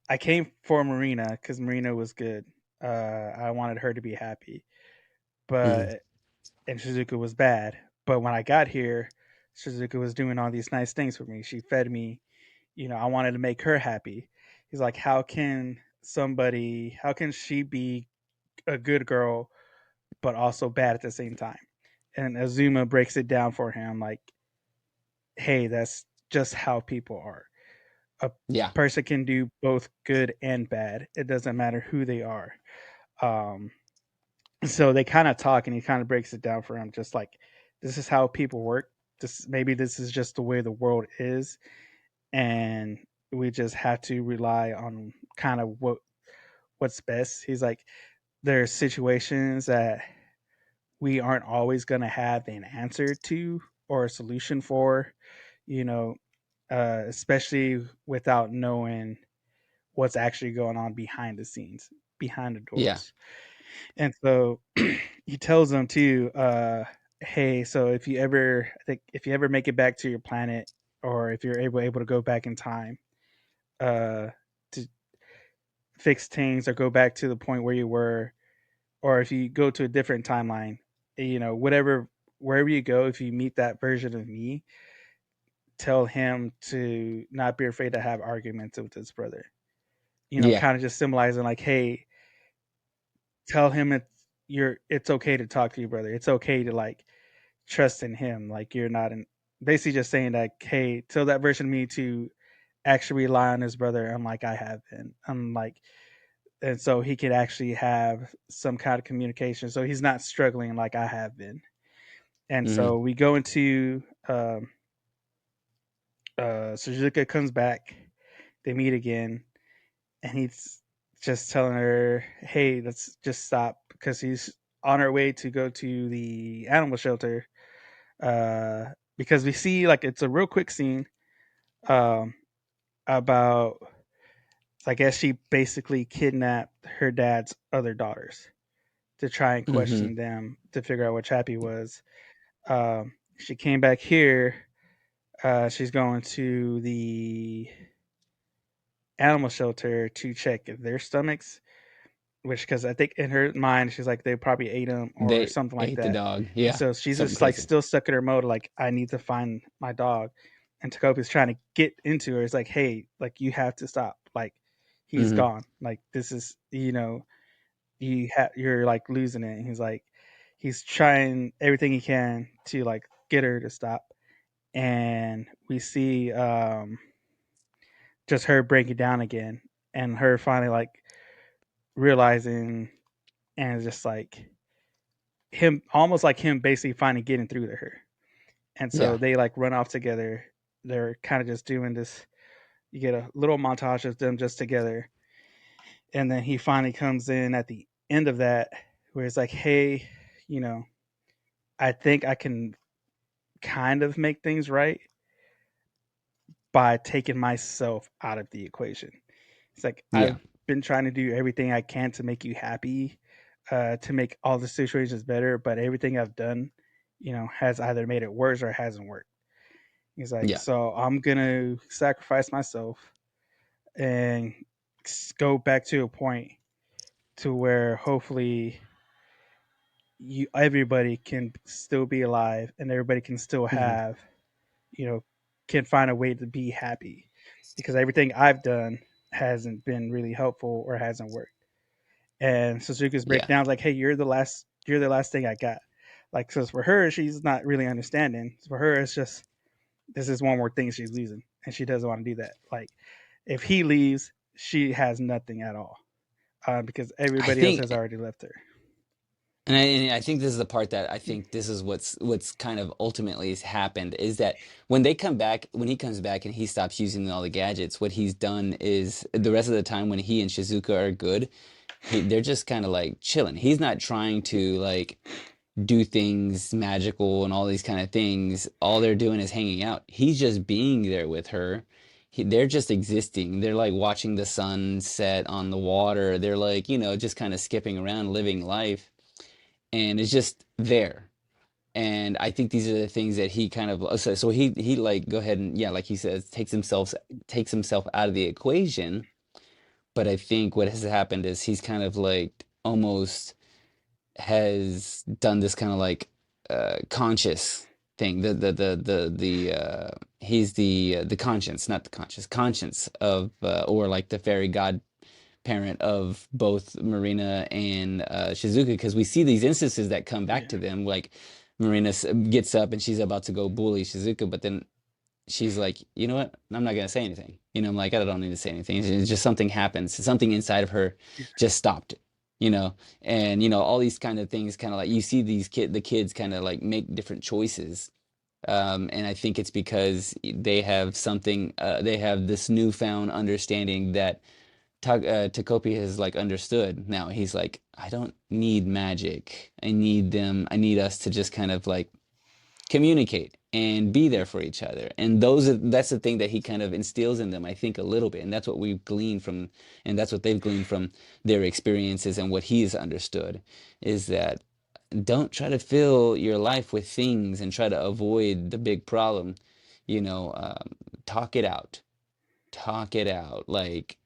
I came for Marina because Marina was good. I wanted her to be happy, Hmm. but and Shizuka was bad. But when I got here, Shizuka was doing all these nice things for me. She fed me. I wanted to make her happy. He's like, how can she be a good girl but also bad at the same time? And Azuma breaks it down for him like, hey, that's just how people are. A Yeah. person can do both good and bad. It doesn't matter who they are. Um, so they kind of talk, and he kind of breaks it down for him, just like this is how people work. This is just the way the world is, and we just have to rely on kind of what's best. He's like, there's situations that we aren't always going to have an answer to or a solution for, you know, especially without knowing what's actually going on behind the scenes, behind the Yeah. doors. And so he tells them too, hey, so if you ever make it back to your planet, or if you're able to go back in time, uh, to fix things or go back to the point where you were, or if you go to a different timeline, whatever wherever you go, if you meet that version of me, tell him to not be afraid to have arguments with his brother. Yeah. Kind of just symbolizing like, hey, tell him it's okay to talk to your brother. It's okay to like trust in him. Like you're not in basically just saying that, hey, tell that version of me to actually rely on his brother unlike I have been. Unlike and so he could actually have some kind of communication. So he's not struggling like I have been. And Hmm. so we go into Suzuka comes back, they meet again, and he's just telling her, hey, let's just stop because he's on our way to go to the animal shelter. Uh, because we see like it's a real quick scene um, about I guess she basically kidnapped her dad's other daughters to try and Hmm. question them to figure out what Chappie was. She came back here. She's going to the animal shelter to check if their stomachs, which because I think in her mind she's like they probably ate them or They something like ate the that, dog. and Yeah. so she's Something just like crazy. still stuck in her mode like I need to find my dog, and Takopi's trying to get into her. It's like, hey, like you have to stop, like he's Hmm. gone, like this is you're like losing it. And he's trying everything he can to like get her to stop, and we see just her breaking down again, and her finally like realizing, and just like him almost like him basically finally getting through to her. And so Yeah. they like run off together. They're kind of just doing this. You get a little montage of them just together, And then he finally comes in at the end of that, where it's like, hey, you know, I think I can kind of make things right by taking myself out of the equation. It's like Yeah. I've been trying to do everything I can to make you happy, to make all the situations better, but everything I've done, has either made it worse or hasn't worked. He's like, Yeah. so I'm gonna sacrifice myself and go back to a point to where hopefully everybody can still be alive and everybody can still Hmm. have, you know, can find a way to be happy, because everything I've done hasn't been really helpful or hasn't worked. And Suzuka's Yeah. breakdown is like, hey, you're the last thing I got. Like, so for her, she's not really understanding. For her, it's just this is one more thing she's losing, and she doesn't want to do that. Like, if he leaves, she has nothing at all, because I everybody else think has already left her. And I think this is the part that I think this is what's kind of ultimately has happened is that when he comes back and he stops using all the gadgets, what he's done is the rest of the time when he and Shizuka are good, they're just kind of like chilling. He's not trying to like do things magical and all these kind of things. All they're doing is hanging out. He's just being there with her. They're just existing. They're like watching the sun set on the water. They're like, just kind of skipping around, living life, and it's just there. And I think these are the things that he kind of so he like go ahead and, yeah, like he says, takes himself out of the equation. But I think what has happened is he's kind of like almost has done this kind of like conscious thing. He's the conscience, not the conscious conscience of or like the fairy god parent of both Marina and Shizuka, because we see these instances that come back Yeah, to them. Like Marina gets up and she's about to go bully Shizuka, but then she's like, you know what? I'm not gonna say anything. I'm like, I don't need to say anything. It's just something happens. Something inside of her yeah. just stopped it. And all these kind of things, kind of like you see the kids kind of like make different choices. And I think it's because they have this newfound understanding that Takopi has like understood now. He's like, I don't need magic. I need us to just kind of like communicate and be there for each other. And that's the thing that he kind of instills in them, I think, a little bit. And that's what we've gleaned from, and that's what they've gleaned from their experiences and what he's understood is that don't try to fill your life with things and try to avoid the big problem. Talk it out. Talk it out. Like,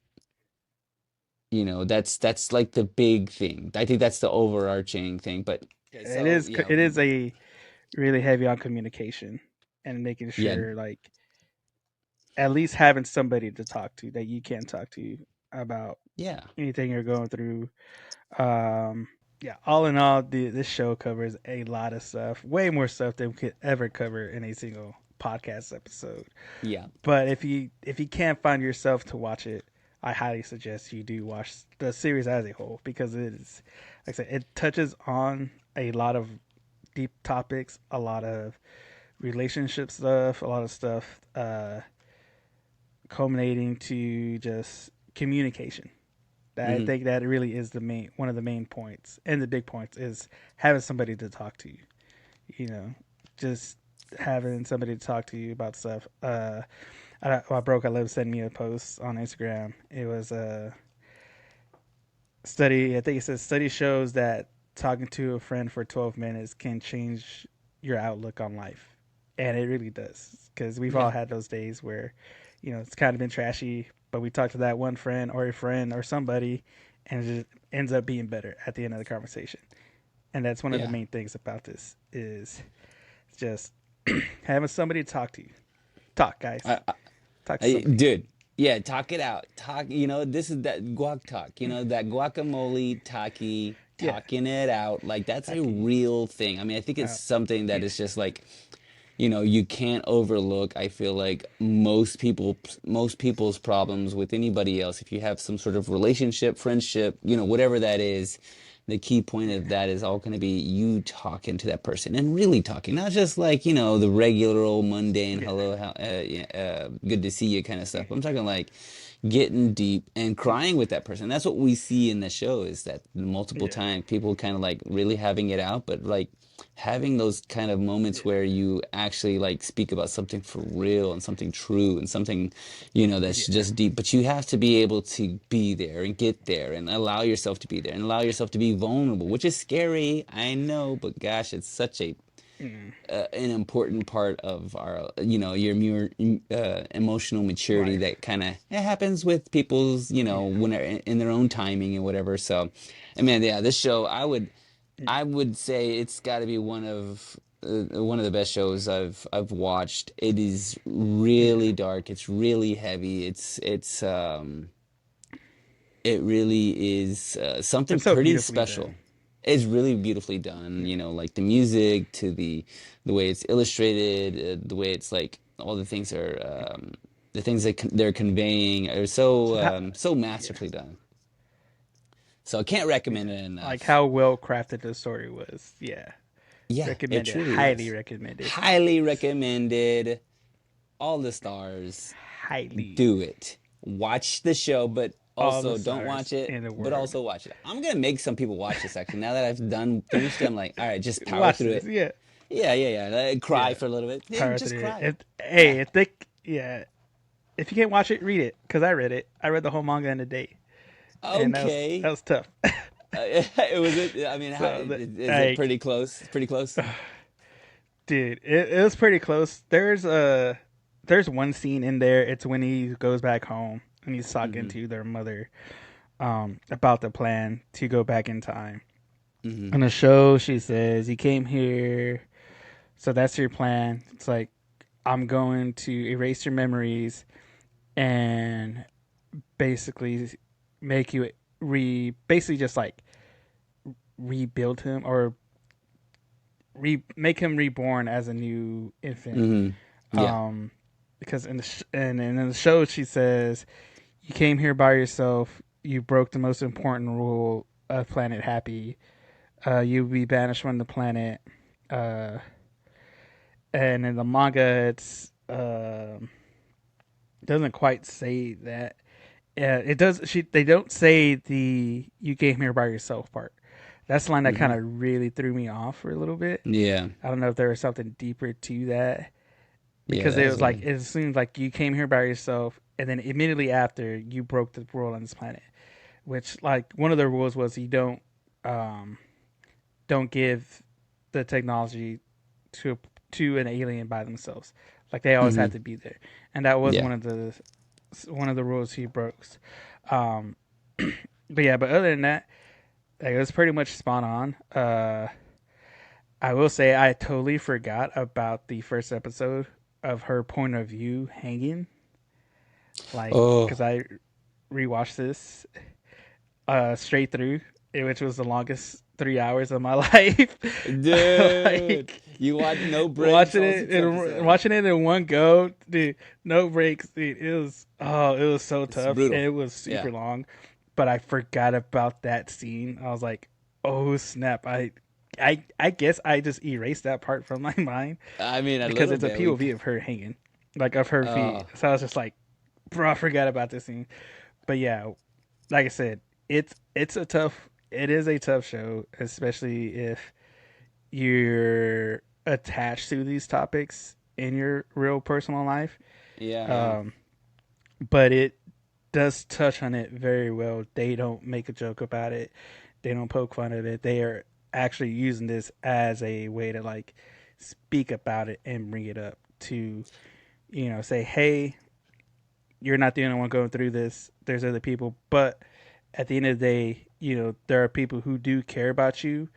that's like the big thing. I think that's the overarching thing. But okay, It so is yeah, it is a really heavy on communication and making yeah, sure, like, at least having somebody to talk to that you can talk to about yeah, anything you're going through. Um, yeah, all in all, this show covers a lot of stuff, way more stuff than we could ever cover in a single podcast episode. yeah, But if you can't find yourself to watch it, I highly suggest you do watch the series as a whole, because it is, like I said, it touches on a lot of deep topics, a lot of relationship stuff, a lot of stuff, culminating to just communication. I hmm, think that really is one of the main points, and the big points is having somebody to talk to. You know, just having somebody to talk to you about stuff. I love sending me a post on Instagram. It was a study. I think it says study shows that talking to a friend for 12 minutes can change your outlook on life, and it really does. Because we've all yeah, had those days where, it's kind of been trashy, but we talk to that one friend or a friend or somebody, and it just ends up being better at the end of the conversation. And that's one of the yeah. main things about this is just having somebody to talk to. Talk, guys. I, Talk to somebody. Dude, yeah, talk it out. This is that guac talk, that guacamole talkie, Yeah, talking it out. Like, that's a talkie. real thing. I mean, I think it's something that Yeah, is just like, you can't overlook. I feel like most people's problems with anybody else, if you have some sort of relationship, friendship, whatever that is, the key point of yeah, that is all going to be you talking to that person and really talking, not just like, the regular old mundane yeah, hello, how, yeah, good to see you kind of stuff. I'm talking like, getting deep and crying with that person. That's what we see in the show is that multiple Yeah. times people kind of like really having it out, but like having those kind of moments Yeah. where you actually like speak about something for real and something true and something, that's Yeah. just deep. But you have to be able to be there and get there and allow yourself to be there and allow yourself to be vulnerable, which is scary, I know, but gosh, it's such Mm. an important part of our, your emotional maturity Life. that kind of it happens with people's, Yeah. when they're in their own timing and whatever. So, I mean, yeah, this show, Mm. I would say it's got to be one of the best shows I've watched. It is Yeah. really dark. It's really heavy. It really is something It's so pretty beautifully done. special. It's really beautifully done, Yeah. like the music to the way it's illustrated, the way it's like all the things are the things that they're conveying are So how, so yeah. masterfully done. So I can't recommend Yeah. it Like enough. how well crafted the story was. Yeah. Yeah, it Recommended. truly Highly is. recommended. Highly recommended. All the stars. Highly. Do it. Watch the show, but All the also don't stars watch it, in the but world. also watch it. I'm gonna make some people watch this actually. Now that I've finished it, I'm like, all right, just power Watch through this. it. Yeah. Yeah, yeah, yeah. Cry Yeah. for a little bit. Yeah, Power just through it. cry. Hey, Yeah. yeah, if you can't watch it, read it. Cause I read it. I read the whole manga in a day, and that Okay. was tough. It was it. I mean, So is it like, pretty close? Pretty close. dude, it was pretty close. There's one scene in there. It's when he goes back home and he's talking Mm-hmm. to their mother about the plan to go back in time. Mm-hmm. On the show, she says, "You came here, so that's your plan." It's like, I'm going to erase your memories and basically make you basically just like rebuild him or make him reborn as a new infant. Mm-hmm. Yeah. Um, because and in the show she says, "You came here by yourself. You broke the most important rule of Planet Happy. You'll be banished from the planet." Uh, and in the manga, it's doesn't quite say that. It does. They don't say the "you came here by yourself" part. That's the line that kind Mm-hmm. of really threw me off for a little bit. Yeah. I don't know if there was something deeper to that Yeah. because That it was was like weird. it seems like you came here by yourself, and then immediately after you broke the rule on this planet. Which like one of the rules was you um, don't give the technology to an alien by themselves. Like they always Mm-hmm. had to be there, and that was Yeah. one of the rules he broke. Um, but yeah, but other than that, like, it was pretty much spot on. I will say I totally forgot about the first episode of her point of view hanging, like Oh, because I rewatched this straight through, which was the longest 3 hours of my life. dude, Like you watch no breaks all six episodes. watching it in one go, dude. No breaks, dude. It was so It's tough. And brutal. it was Yeah. super long, but I forgot about that scene. I was like, oh snap! I guess I just erased that part from my mind I mean, a because little it's a bit. We. POV of her hanging, like of her feet. Oh, So I was just like, bro, I forgot about this scene. But yeah, like I said, it is a tough show, especially if you're attached to these topics in your real personal life. yeah, yeah. Um, but it does touch on it very well. They don't make a joke about it. They don't poke fun at it. They are actually using this as a way to like speak about it and bring it up to, say, hey, you're not the only one going through this. There's other people, but at the end of the day, there are people who do care about you.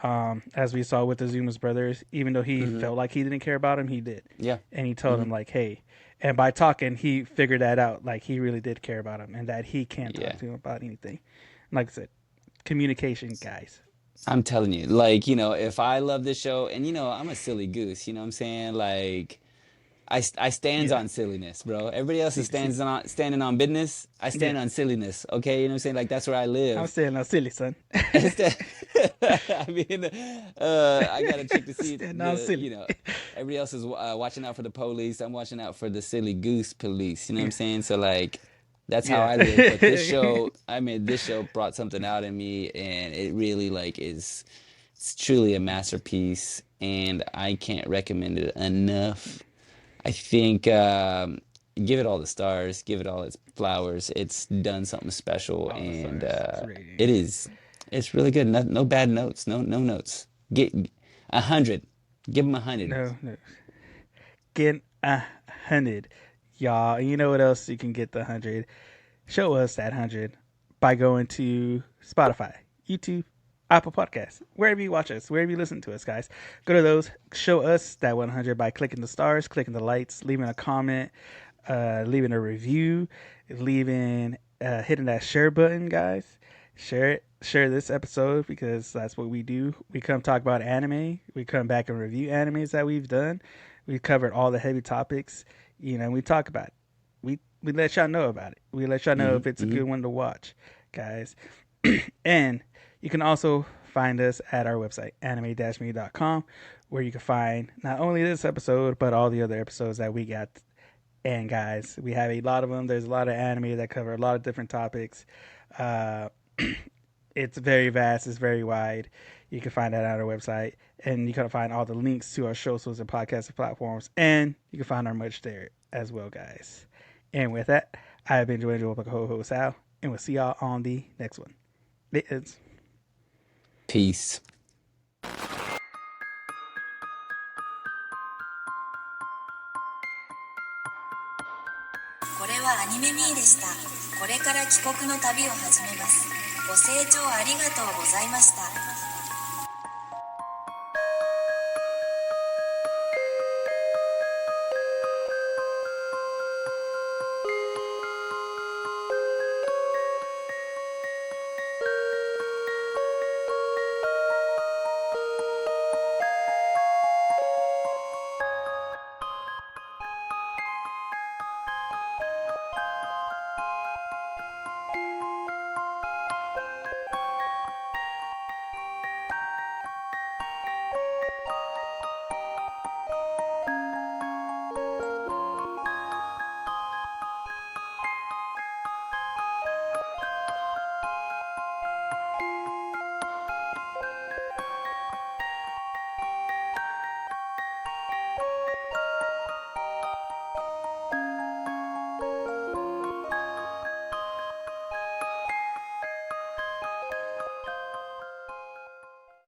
As we saw with the Zuma's brothers, even though he Mm-hmm. felt like he didn't care about him, he did, Yeah. and he told Mm-hmm. him like, "Hey," and by talking, he figured that out. Like he really did care about him, and that he can't talk Yeah. to him about anything. Like I said, communication, guys. I'm telling you, like, if I love this show, and I'm a silly goose, you know what I'm saying? Like, I stands Yeah. on silliness, bro. Everybody else is See, standing on business. I yeah. stand on silliness. Okay, you know what I'm saying? Like that's where I I'm live. saying no silly, son. I mean, I gotta check to see Stand on silly. everybody else is watching out for the police. I'm watching out for the silly goose police. You know what I'm saying? So like, That's how Yeah. I live. But this show, I mean, this show brought something out in me, and it really like is it's truly a masterpiece, and I can't recommend it enough. I think give it all the stars, give it all its flowers. It's done something special, All the and stars. Rating. it is it's really good. No, no bad notes, no notes. Get 100. Give them 100. No, no. Get 100, y'all. And you know what else you can get the 100? Show us that 100 by going to Spotify, YouTube, Apple Podcasts, wherever you watch us, wherever you listen to us, guys. Go to those. Show us that 100 by clicking the stars, clicking the lights, leaving a comment, leaving a review, leaving hitting that share button, guys. Share it. Share this episode because that's what we do. We come talk about anime. We come back and review animes that we've done. We covered all the heavy topics. We talk about it. We let y'all know about it. We let y'all know if it's a good one to watch, guys. And you can also find us at our website, anime-me.com, where you can find not only this episode, but all the other episodes that we got. And guys, we have a lot of them. There's a lot of anime that cover a lot of different topics. It's very vast. It's very wide. You can find that on our website. And you can find all the links to our shows and podcasting platforms. And you can find our merch there as well, guys. And with that, I have been joined with my co-host Sal. And we'll see y'all on the next one. It's Peace. これはアニメミーでした。これから帰国の旅を始めます。ご清聴ありがとうございました。